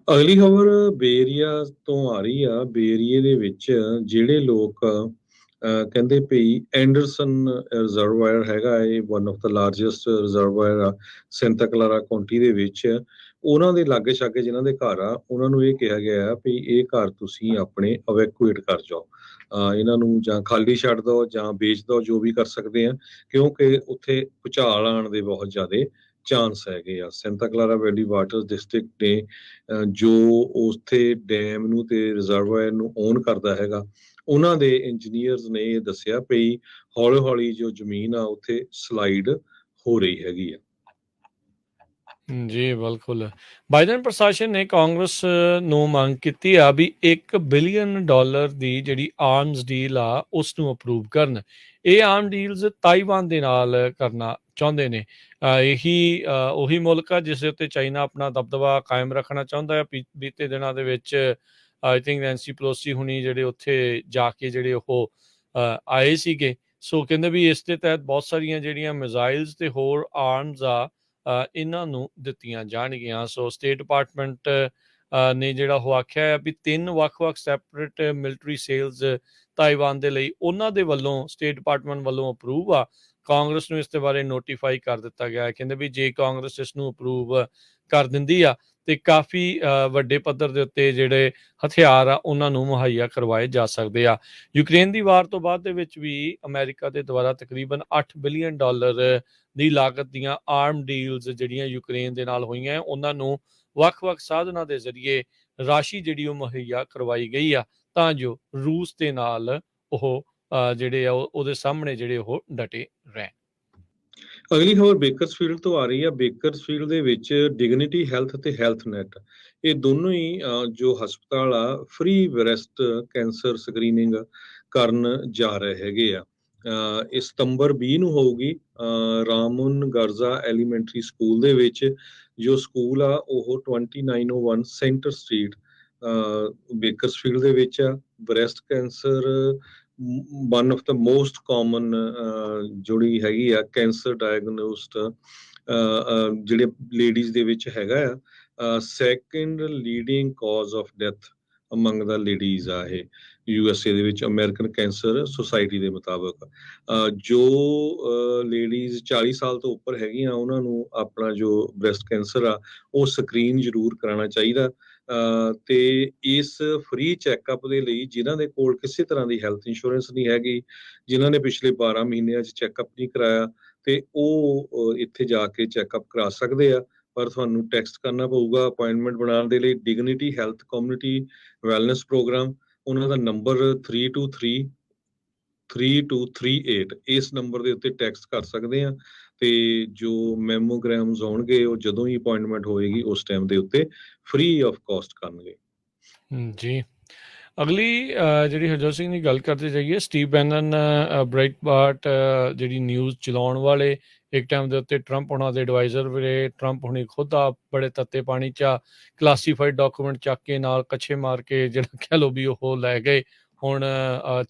ਅਗਲੀ ਖਬਰ ਬੇਰੀਆ ਤੋਂ ਆ ਰਹੀ ਆ। ਬੇਰੀਏ ਦੇ ਵਿੱਚ ਜਿਹੜੇ ਲੋਕ ਕਹਿੰਦੇ ਪਈ ਐਂਡਰਸਨ ਰਿਜ਼ਰਵਾਇਰ ਹੈਗਾ ਇਹ one of the largest reservoir ਆ ਸੈਂਟਾ ਕਲਾਰਾ ਕਾਉਂਟੀ ਦੇ ਵਿੱਚ। ਉਹਨਾਂ ਦੇ ਲਾਗੇ ਛਾਗੇ ਜਿਨ੍ਹਾਂ ਦੇ ਘਰ ਆ ਉਹਨਾਂ ਨੂੰ ਇਹ ਕਿਹਾ ਗਿਆ ਆ ਵੀ ਇਹ ਘਰ ਤੁਸੀਂ ਆਪਣੇ ਅਵੈਕੂਏਟ ਕਰ ਜਾਓ, ਇਹਨਾਂ ਨੂੰ ਜਾਂ ਖਾਲੀ ਛੱਡ ਦਿਓ ਜਾਂ ਵੇਚ ਦਿਓ, ਜੋ ਵੀ ਕਰ ਸਕਦੇ ਆ, ਕਿਉਂਕਿ ਉੱਥੇ ਭੁਚਾਲ ਆਉਣ ਦੇ ਬਹੁਤ ਜ਼ਿਆਦਾ ਚਾਂਸ ਹੈਗੇ ਆ। ਸੈਂਟਾ ਕਲਾਰਾ ਵੈਲੀ ਵਾਟਰ ਡਿਸਟ੍ਰਿਕਟ ਨੇ ਜੋ ਉੱਥੇ ਡੈਮ ਨੂੰ ਤੇ ਰਿਜ਼ਰਵਾਇਰ ਨੂੰ ਓਨ ਕਰਦਾ ਹੈਗਾ, ਉਹਨਾਂ ਦੇ ਇੰਜੀਨੀਅਰਸ ਨੇ ਇਹ ਦੱਸਿਆ ਪਈ ਹੌਲੀ ਹੌਲੀ ਜੋ ਜ਼ਮੀਨ ਆ ਉੱਥੇ ਸਲਾਈਡ ਹੋ ਰਹੀ ਹੈਗੀ ਆ। ਜੀ ਬਿਲਕੁਲ। ਬਾਈਡਨ ਪ੍ਰਸ਼ਾਸਨ ਨੇ ਕਾਂਗਰਸ ਨੂੰ ਮੰਗ ਕੀਤੀ ਆ ਵੀ $1 ਬਿਲੀਅਨ ਦੀ ਜਿਹੜੀ ਆਰਮਸ ਡੀਲ ਆ ਉਸ ਨੂੰ ਅਪਰੂਵ ਕਰਨ। ਇਹ ਆਰਮ ਡੀਲਸ ਤਾਈਵਾਨ ਦੇ ਨਾਲ ਕਰਨਾ ਚਾਹੁੰਦੇ ਨੇ। ਇਹੀ ਉਹੀ ਮੁਲਕ ਆ ਜਿਸ ਦੇ ਉੱਤੇ ਚਾਈਨਾ ਆਪਣਾ ਦਬਦਬਾ ਕਾਇਮ ਰੱਖਣਾ ਚਾਹੁੰਦਾ ਹੈ। ਬੀਤੇ ਦਿਨਾਂ ਦੇ ਵਿੱਚ ਆਈ ਥਿੰਕ ਨੈਂਸੀ ਪਲੋਸੀ ਹੁਣੀ ਜਿਹੜੇ ਉੱਥੇ ਜਾ ਕੇ ਜਿਹੜੇ ਉਹ ਆਏ ਸੀਗੇ। ਸੋ ਕਹਿੰਦੇ ਵੀ ਇਸ ਦੇ ਤਹਿਤ ਬਹੁਤ ਸਾਰੀਆਂ ਜਿਹੜੀਆਂ ਮਿਜ਼ਾਈਲਸ ਤੇ ਹੋਰ ਆਰਮਸ ਆ ਇਹਨਾਂ ਨੂੰ ਦਿੱਤੀਆਂ ਜਾਣਗੀਆਂ। ਸੋ ਸਟੇਟ ਡਿਪਾਰਟਮੈਂਟ ਨੇ ਜਿਹੜਾ ਉਹ ਆਖਿਆ ਹੈ ਵੀ 3 ਵੱਖ-ਵੱਖ ਸੈਪਰੇਟ ਮਿਲਟਰੀ ਸੇਲਸ ਤਾਈਵਾਨ ਦੇ ਲਈ ਉਹਨਾਂ ਦੇ ਵੱਲੋਂ ਸਟੇਟ ਡਿਪਾਰਟਮੈਂਟ ਵੱਲੋਂ ਅਪਰੂਵ ਆ। ਕਾਂਗਰਸ ਨੂੰ ਇਸ ਦੇ ਬਾਰੇ ਨੋਟੀਫਾਈ ਕਰ ਦਿੱਤਾ ਗਿਆ ਹੈ। ਕਹਿੰਦੇ ਵੀ ਜੇ ਕਾਂਗਰਸ ਇਸ ਨੂੰ ਅਪਰੂਵ ਕਰ ਦਿੰਦੀ ਆ ਤੇ ਕਾਫੀ ਵੱਡੇ ਪੱਧਰ ਦੇ ਉੱਤੇ ਜਿਹੜੇ ਹਥਿਆਰ ਆ ਉਹਨਾਂ ਨੂੰ ਮੁਹੱਈਆ ਕਰਵਾਏ ਜਾ ਸਕਦੇ ਆ। ਯੂਕਰੇਨ ਦੀ ਵਾਰ ਤੋਂ ਬਾਅਦ ਦੇ ਵਿੱਚ ਵੀ ਅਮਰੀਕਾ ਦੇ ਦੁਆਰਾ ਤਕਰੀਬਨ $8 ਬਿਲੀਅਨ ਦੀ ਲਾਗਤ ਦੀਆਂ ਆਰਮ ਡੀਲਸ ਜਿਹੜੀਆਂ ਯੂਕਰੇਨ ਦੇ ਨਾਲ ਹੋਈਆਂ ਉਹਨਾਂ ਨੂੰ ਵੱਖ-ਵੱਖ ਸਾਧਨਾਂ ਦੇ ਜ਼ਰੀਏ ਰਾਸ਼ੀ ਜਿਹੜੀ ਉਹ ਮੁਹੱਈਆ ਕਰਵਾਈ ਗਈ ਆ ਤਾਂ ਜੋ ਰੂਸ ਦੇ ਨਾਲ ਉਹ ਜਿਹੜੇ ਆ ਉਹਦੇ ਸਾਹਮਣੇ ਜਿਹੜੇ ਉਹ ਡਟੇ ਰਹਿਣ। ਅਗਲੀ ਖਬਰ ਬੇਕਰਸਫੀਲਡ ਤੋਂ ਆ ਰਹੀ ਆ। ਬੇਕਰਸਫੀਲਡ ਦੇ ਵਿੱਚ ਡਿਗਨਿਟੀ ਹੈਲਥ ਤੇ ਹੈਲਥ ਨੈਟ ਇਹ ਦੋਨੋਂ ਹੀ ਜੋ ਹਸਪਤਾਲ ਆ ਫ੍ਰੀ ਬ੍ਰੈਸਟ ਕੈਂਸਰ ਸਕਰੀਨਿੰਗ ਕਰਨ ਜਾ ਰਹੇ ਹੈਗੇ ਆ। ਇਹ ਸਤੰਬਰ 20 ਨੂੰ ਹੋਊਗੀ ਰਾਮਨ ਗਰਜ਼ਾ ਐਲੀਮੈਂਟਰੀ ਸਕੂਲ ਦੇ ਵਿੱਚ। ਜੋ ਸਕੂਲ ਆ ਉਹ 2901 ਸੈਂਟਰ ਸਟਰੀਟ ਬੇਕਰਸਫੀਲਡ ਦੇ ਵਿੱਚ ਆ। Breast cancer one of the most common ਜਿਹੜੀ ਹੈਗੀ ਆ ਕੈਂਸਰ ਡਾਇਗਨੋਸਟ ਜਿਹੜੇ ਲੇਡੀਜ਼ ਦੇ ਵਿੱਚ ਹੈਗਾ ਆ। Second leading cause of death among the ladies ਆ ਇਹ USA ਦੇ ਵਿੱਚ ਅਮਰੀਕਨ ਕੈਂਸਰ ਸੁਸਾਇਟੀ ਦੇ ਮੁਤਾਬਕ। ਜੋ ਲੇਡੀਜ਼ 40 ਸਾਲ ਤੋਂ ਉੱਪਰ ਹੈਗੀਆਂ ਉਹਨਾਂ ਨੂੰ ਆਪਣਾ ਜੋ ਬ੍ਰੈਸਟ ਕੈਂਸਰ ਆ ਉਹ ਸਕਰੀਨ ਜ਼ਰੂਰ ਕਰਾਉਣਾ ਚਾਹੀਦਾ। ਤੇ ਇਸ ਫ੍ਰੀ ਚੈੱਕਅਪ ਦੇ ਲਈ ਜਿਨ੍ਹਾਂ ਦੇ ਕੋਲ ਕਿਸੇ ਤਰ੍ਹਾਂ ਦੀ ਹੈਲਥ ਇੰਸ਼ੋਰੈਂਸ ਨਹੀਂ ਹੈਗੀ, ਜਿਨ੍ਹਾਂ ਨੇ ਪਿਛਲੇ 12 ਮਹੀਨਿਆਂ 'ਚ ਚੈੱਕਅਪ ਨਹੀਂ ਕਰਾਇਆ ਤੇ ਉਹ ਇੱਥੇ ਜਾ ਕੇ ਚੈੱਕਅਪ ਕਰਾ ਸਕਦੇ ਆ। ਪਰ ਤੁਹਾਨੂੰ ਟੈਕਸਟ ਕਰਨਾ ਪਊਗਾ ਅਪਾਇੰਟਮੈਂਟ ਬਣਾਉਣ ਦੇ ਲਈ। Dignity health community wellness programme, ਉਹਨਾਂ ਦਾ ਨੰਬਰ 3233238 ਇਸ ਨੰਬਰ ਦੇ ਉੱਤੇ ਟੈਕਸਟ ਕਰ ਸਕਦੇ ਆ ਤੇ ਜੋ ਮੈਮੋਗ੍ਰਾਮਸ ਆਉਣਗੇ ਉਹ ਜਦੋਂ ਹੀ ਅਪਾਇੰਟਮੈਂਟ ਹੋਏਗੀ ਉਸ ਟਾਈਮ ਦੇ ਉੱਤੇ ਫ੍ਰੀ ਆਫ ਕਾਸਟ ਕਰਨਗੇ। ਜੀ ਅਗਲੀ ਜਿਹੜੀ ਹਰਜੋਤ ਸਿੰਘ ਦੀ ਗੱਲ ਕਰਦੇ ਜਾਈਏ, ਸਟੀਵ ਬੈਨਨ ਬ੍ਰੇਟਬਾਰਟ ਜਿਹੜੀ ਨਿਊਜ਼ ਚਲਾਉਣ ਵਾਲੇ ਇੱਕ ਟਾਈਮ ਦੇ ਉੱਤੇ ਟਰੰਪ ਉਹਨਾਂ ਦੇ ਐਡਵਾਈਜ਼ਰ ਵੇ। ਟਰੰਪ ਹੁਣੀ ਖੁਦ ਆ ਬੜੇ ਤੱਤੇ ਪਾਣੀ 'ਚ ਕਲਾਸੀਫਾਈਡ ਡਾਕੂਮੈਂਟ ਚੱਕ ਕੇ ਨਾਲ ਕੱਛੇ ਮਾਰ ਕੇ ਜਿਹੜਾ ਕਹਿ ਲਓ ਵੀ ਉਹ ਲੈ ਗਏ। ਹੁਣ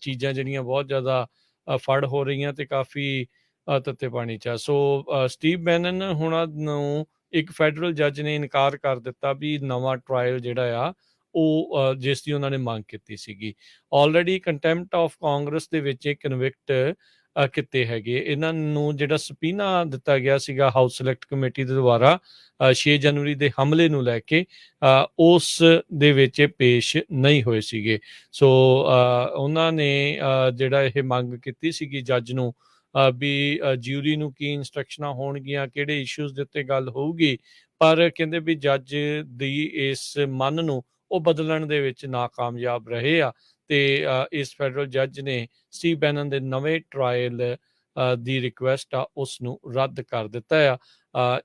ਚੀਜ਼ਾਂ ਜਿਹੜੀਆਂ ਬਹੁਤ ਜ਼ਿਆਦਾ ਫੜ ਹੋ ਰਹੀਆਂ ਤੇ ਕਾਫੀ ਤੱਤੇ ਪਾਣੀ 'ਚ ਆ। ਸੋ ਸਟੀਵ ਬੈਨਨ ਹੁਣਾਂ ਨੂੰ ਇੱਕ ਫੈਡਰਲ ਜੱਜ ਨੇ ਇਨਕਾਰ ਕਰ ਦਿੱਤਾ ਵੀ ਨਵਾਂ ਟਰਾਇਲ ਜਿਹੜਾ ਆ ਉਹ ਜਿਸ ਦੀ ਉਹਨਾਂ ਨੇ ਮੰਗ ਕੀਤੀ ਸੀਗੀ। ਆਲਰੇਡੀ ਕੰਟੈਂਪਟ ਆਫ ਕਾਂਗਰਸ ਦੇ ਵਿੱਚ ਇਹ ਕਨਵਿਕਟ ਕੀਤੇ ਹੈਗੇ। ਇਹਨਾਂ ਨੂੰ ਜਿਹੜਾ ਸਪੀਨਾ ਦਿੱਤਾ ਗਿਆ ਸੀਗਾ ਹਾਊਸ ਸਿਲੈਕਟ ਕਮੇਟੀ ਦੇ ਦੁਆਰਾ 6 ਜਨਵਰੀ ਦੇ ਹਮਲੇ ਨੂੰ ਲੈ ਕੇ ਉਸ ਦੇ ਵਿੱਚ ਪੇਸ਼ ਨਹੀਂ ਹੋਏ ਸੀਗੇ। ਸੋ ਉਹਨਾਂ ਨੇ ਜਿਹੜਾ ਇਹ ਮੰਗ ਕੀਤੀ ਸੀਗੀ ਜੱਜ ਨੂੰ ਵੀ ਜਿਊਰੀ ਨੂੰ ਕੀ ਇੰਸਟਰਕਸ਼ਨਾਂ ਹੋਣਗੀਆਂ, ਕਿਹੜੇ ਇਸ਼ੂਜ਼ ਦੇ ਉੱਤੇ ਗੱਲ ਹੋਊਗੀ, ਪਰ ਕਹਿੰਦੇ ਵੀ ਜੱਜ ਦੀ ਇਸ ਮਨ ਨੂੰ ਉਹ ਬਦਲਣ ਦੇ ਵਿੱਚ ਨਾਕਾਮਯਾਬ ਰਹੇ ਆ ਤੇ ਇਸ ਫੈਡਰਲ ਜੱਜ ਨੇ ਸਟੀਵ ਬੈਨਨ ਦੇ ਨਵੇਂ ਟਰਾਇਲ ਦੀ ਰਿਕੁਐਸਟ ਆ ਉਸ ਨੂੰ ਰੱਦ ਕਰ ਦਿੱਤਾ ਆ।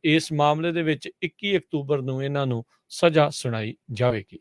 ਇਸ ਮਾਮਲੇ ਦੇ ਵਿੱਚ 21 ਅਕਤੂਬਰ ਨੂੰ ਇਹਨਾਂ ਨੂੰ ਸਜ਼ਾ ਸੁਣਾਈ ਜਾਵੇਗੀ।